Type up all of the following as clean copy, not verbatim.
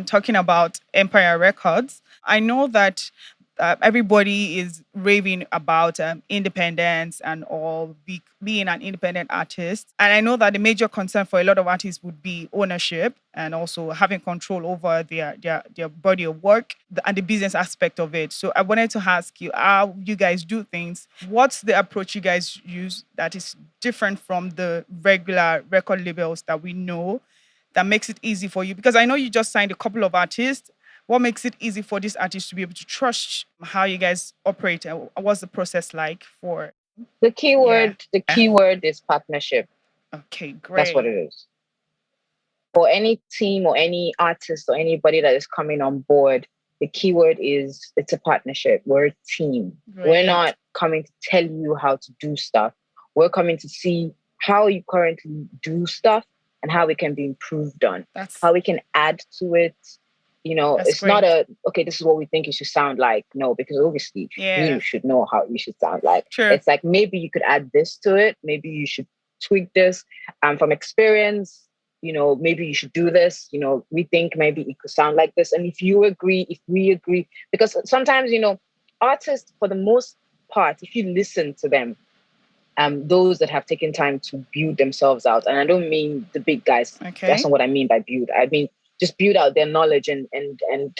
talking about Empire Records, I know that everybody is raving about independence and all, being an independent artist. And I know that the major concern for a lot of artists would be ownership and also having control over their body of work and the business aspect of it. So I wanted to ask you how you guys do things. What's the approach you guys use that is different from the regular record labels that we know, that makes it easy for you? Because I know you just signed a couple of artists. What makes it easy for these artists to be able to trust how you guys operate? And what's the process like for? The Yeah. keyword is partnership. Okay, That's what great. it is. For any team or any artist or anybody that is coming on board, the keyword is it's a partnership. We're a team. We're Great. not coming to tell you how to do stuff. We're coming to see how you currently do stuff and how it can be improved on, That's how we can add to it. that's It's not great. a, okay, this is what we think it should sound like. No, because obviously you Yeah. should know how you should sound like. Sure. It's like maybe you could add this to it. Maybe you should tweak this. From experience, maybe you should do this. We think maybe it could sound like this. And if we agree, because sometimes, artists, for the most part, if you listen to them, those that have taken time to build themselves out, and I don't mean the big guys. That's Okay. not what I mean by build. I mean just build out their knowledge and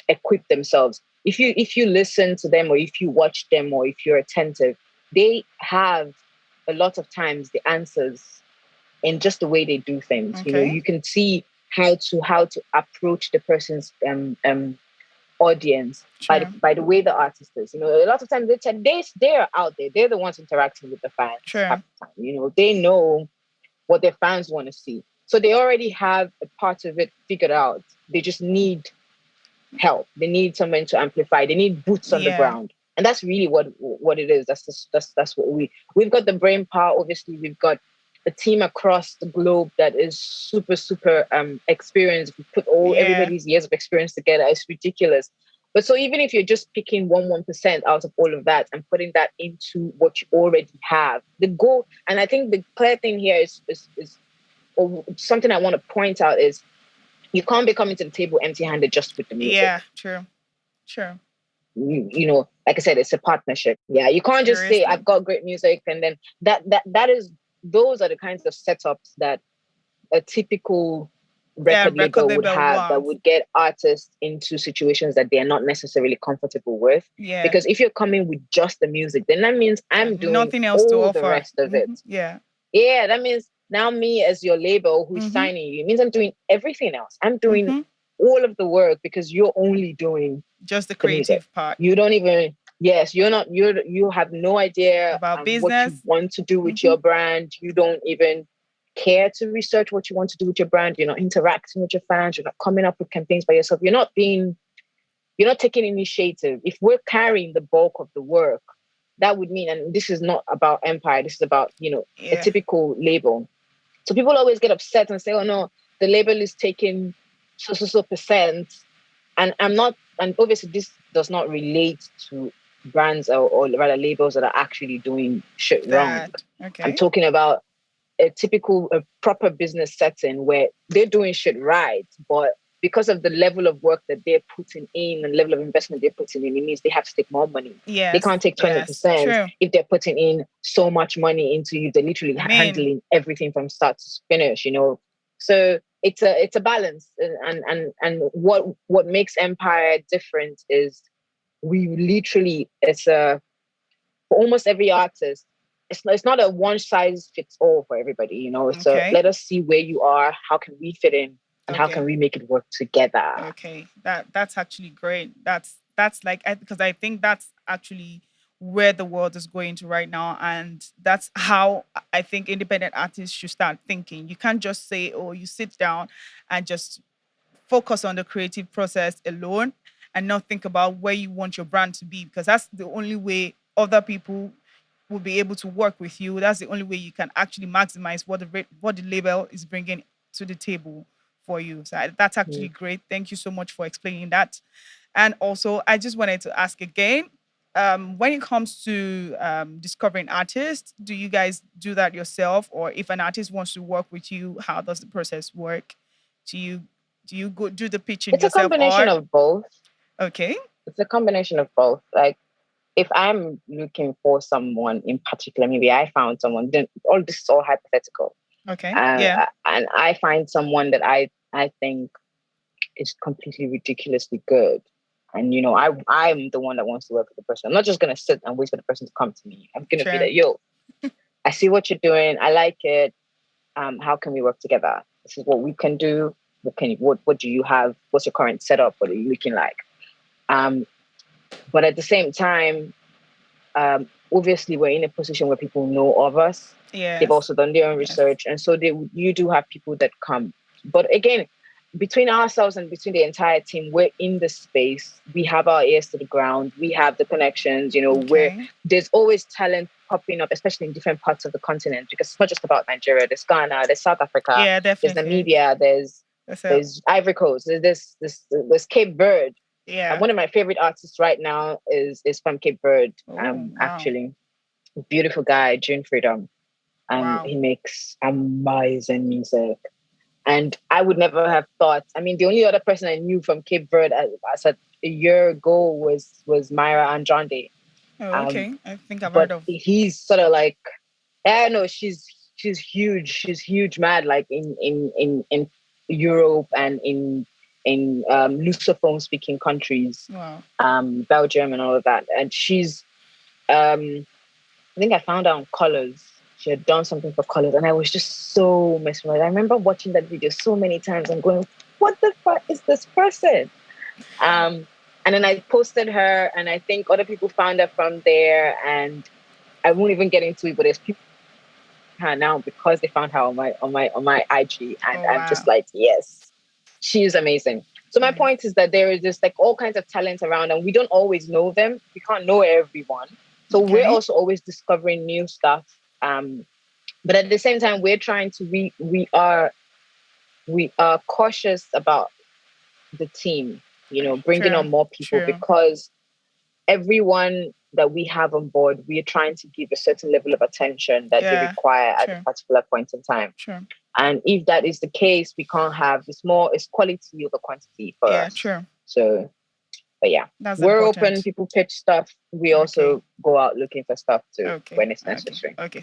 equip themselves. If you listen to them, or if you watch them, or if you're attentive, they have a lot of times the answers in just the way they do things. Okay. You can see how to approach the person's audience by Sure. by the way the artist is. A lot of times they're out there. They're the ones interacting with the fans half Sure. the time. They know what their fans want to see. So they already have a part of it figured out. They just need help. They need someone to amplify. They need boots on the Yeah. ground. And that's really what it is. That's what we've got the brain power. Obviously, we've got a team across the globe that is super, super experienced. We put all Yeah. everybody's years of experience together. It's ridiculous. But so even if you're just picking 1% out of all of that and putting that into what you already have, the goal, and I think the clear thing here is or something I want to point out is you can't be coming to the table empty-handed just with the music. Yeah. True. Sure. Like I said, it's a partnership. Yeah, you can't just say Seriously. I've got great music, and then that is those are the kinds of setups that a typical Yeah. record Record label would label have, that wants. would get artists into situations that they're not necessarily comfortable with. Yeah. Because if you're coming with just the music, then that means I'm And doing nothing else to all the offer. rest of it. Yeah. Yeah, that means now me as your label who's Mm-hmm. signing you, it means I'm doing everything else. I'm doing Mm-hmm. all of the work because you're only doing Just the the music. creative part You don't even, yes, you have no idea about what you business. want to do with Mm-hmm. your brand. You don't even care to research what you want to do with your brand. You're not interacting with your fans. You're not coming up with campaigns by yourself. You're not taking initiative. If we're carrying the bulk of the work, that would mean, and this is not about Empire, this is about, a Yeah. typical label. So people always get upset and say, oh no, the label is taking so percent. And obviously this does not relate to brands or rather labels that are actually doing shit wrong. That. I'm Okay. talking about a proper business setting where they're doing shit right, but because of the level of work that they're putting in and level of investment they're putting in, it means they have to take more money. They Yes. can't take Yes. 20% True. if they're putting in so much money into you. They're literally I mean, handling everything from start to finish. So it's a balance, and what makes Empire different is we literally for almost every artist, it's not a one size fits all for everybody. It's a, okay. let us see where you are, how can we fit in, and how can Okay. we make it work together. Okay. That's actually great. That's like, because I think that's actually where the world is going to right now, and that's how I think independent artists should start thinking. You can't just say, "Oh, you sit down and just focus on the creative process alone and not think about where you want your brand to be," because that's the only way other people will be able to work with you. That's the only way you can actually maximize what the label is bringing to the table for you. So that's actually Mm. great. Thank you so much for explaining that. And also, I just wanted to ask again, when it comes to discovering artists, do you guys do that yourself, or if an artist wants to work with you, how does the process work? Do you Do you go do the pitching It's a yourself combination or of both. okay? It's a combination of both. Like if I'm looking for someone in particular, maybe I found someone. Then all this is all hypothetical, Okay. Yeah. and I find someone that I think is completely ridiculously good. And I'm the one that wants to work with the person. I'm not just gonna sit and wait for the person to come to me. I'm gonna be Sure. like, yo, I see what you're doing. I like it. How can we work together? This is what we can do. What do you have? What's your current setup? What are you looking like? Um, but at the same time, obviously we're in a position where people know of us. They've Yes. also done their own Yes. research, and so you do have people that come. But again, between ourselves and between the entire team, we're in the space. We have our ears to the ground. We have the connections. Where Okay. there's always talent popping up, especially in different parts of the continent, because it's not just about Nigeria. There's Ghana, there's South Africa, Yeah, there's definitely. Namibia, there's That's it. there's Ivory Coast, there's Cape Verde. And Yeah. one of my favorite artists right now is from Cape Verde. Oh, wow. Actually, beautiful guy, June Freedom, and Wow. he makes amazing music. And I would never have thought. I mean, the only other person I knew from Cape Verde as a year ago was Myra Andrade. Oh, Um, okay. I think I've heard but of. he's sort of like, I know she's huge. She's huge, mad, like in Europe and in Lusophone speaking countries, Wow. Belgium and all of that. And she's I think I found out on Colors. She had done something for Colors, and I was just so mesmerized. I remember watching that video so many times and going, "What the fuck is this person?" Um, and then I posted her, and I think other people found her from there. And I won't even get into it, but there's people her now because they found her on my IG, and Oh, I'm just wow. like, yes, she is amazing. So my Amazing. point is that there is just like all kinds of talents around, and we don't always know them. We can't know everyone, so we're Okay. also always discovering new stuff. But at the same time, we're trying to we are cautious about the team, bringing True. on more people True. because everyone that we have on board, we are trying to give a certain level of attention that they Yeah. require at a True. particular point in time. True. And if that is the case, we can't have it's quality over quantity for Yeah. us. True. So, but yeah, That's we're open. important. People pitch stuff. We Okay. also go out looking for stuff too Okay. when it's Okay. necessary. Okay.